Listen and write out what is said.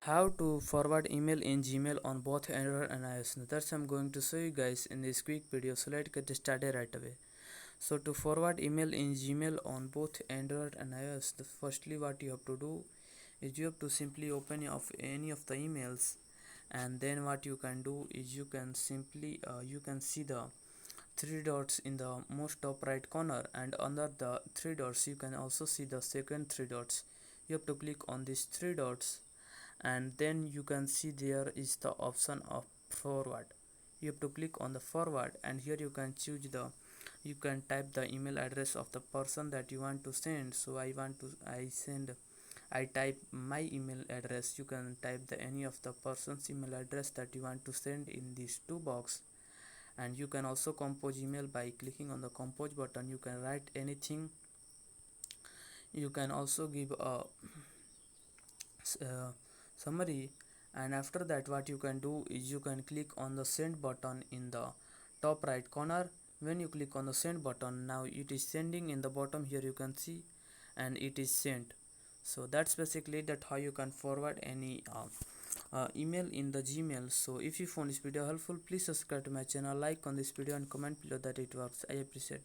How to forward email in Gmail on both Android and iOS. That's I'm going to show you guys in this quick video, so let's get started right away. So to forward email in Gmail on both Android and iOS, firstly what you have to do is you have to simply open any of the emails, and then what you can do is you can simply you can see the three dots in the most top right corner, and under the three dots you can also see the second three dots. You have to click on these three dots, and then you can see there is the option of forward. You have to click on the forward, and here you can choose you can type the email address of the person that you want to send. So I type my email address. You can type any of the person's email address that you want to send in these two box. And you can also compose email by clicking on the compose button. You can write anything. You can also give a summary, and after that what you can do is you can click on the send button in the top right corner. When you click on the send button, now it is sending in the bottom here, you can see, and it is sent. So that's basically that how you can forward any email in the Gmail. So if you found this video helpful, please subscribe to my channel, like on this video, and comment below that it works. I appreciate it.